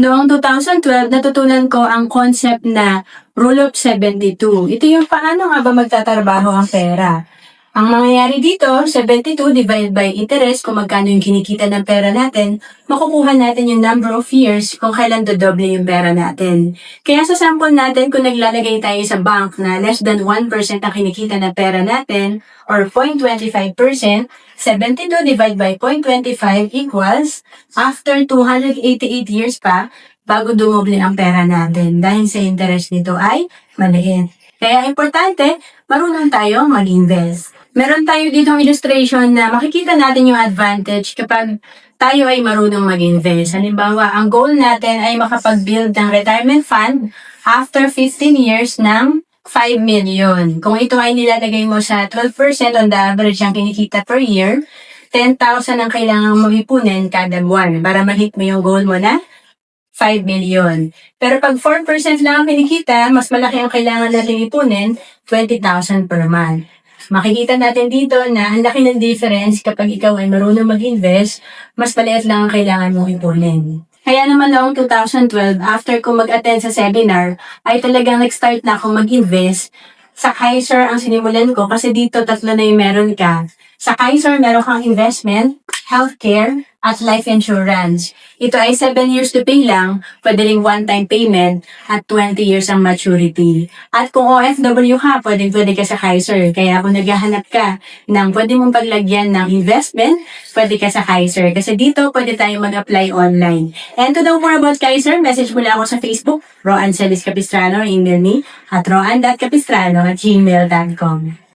Noong 2012, natutunan ko ang concept na Rule of 72. Ito yung paano nga ba magtatrabaho ang pera. Ang mangyayari dito, 72 divided by interest, kung magkano yung kinikita ng pera natin, makukuha natin yung number of years kung kailan dodoble yung pera natin. Kaya sa sample natin, kung naglalagay tayo sa bank na less than 1% ang kinikita ng pera natin, or 0.25%, 72 divided by 0.25 equals, after 288 years pa, bago dumoble ang pera natin dahil sa interest nito ay maliit. Kaya importante, marunong tayong mag-invest. Meron tayo ditong illustration na makikita natin yung advantage kapag tayo ay marunong mag-invest. Halimbawa, ang goal natin ay makapag-build ng retirement fund after 15 years ng 5 million. Kung ito ay nilalagay mo sa 12% on the average ang kinikita per year, 10,000 ang kailangan mong ipunin kada buwan para ma-hit mo yung goal mo na 5 million. Pero pag 4% lang ang kinikita, mas malaki ang kailangan natin ipunin, 20,000 per month. Makikita natin dito na ang laki ng difference kapag ikaw ay marunong mag-invest, mas maliit lang ang kailangan mong ipunin. Kaya naman noong 2012, after ko mag-attend sa seminar, ay talagang nag-start na akong mag-invest. Sa Kaiser ang sinimulan ko kasi dito tatlo na yung meron ka. Sa Kaiser meron kang investment, healthcare, at life insurance. Ito ay 7 years to pay lang, pwede ring one-time payment, at 20 years ang maturity. At kung OFW ka, pwede ka sa Kaiser. Kaya kung naghahanap ka ng pwede mong paglagyan ng investment, pwede ka sa Kaiser. Kasi dito, pwede tayo mag-apply online. And to know more about Kaiser, message mo lang ako sa Facebook, Roan Celis Capistrano, email me, at roan.capistrano@gmail.com.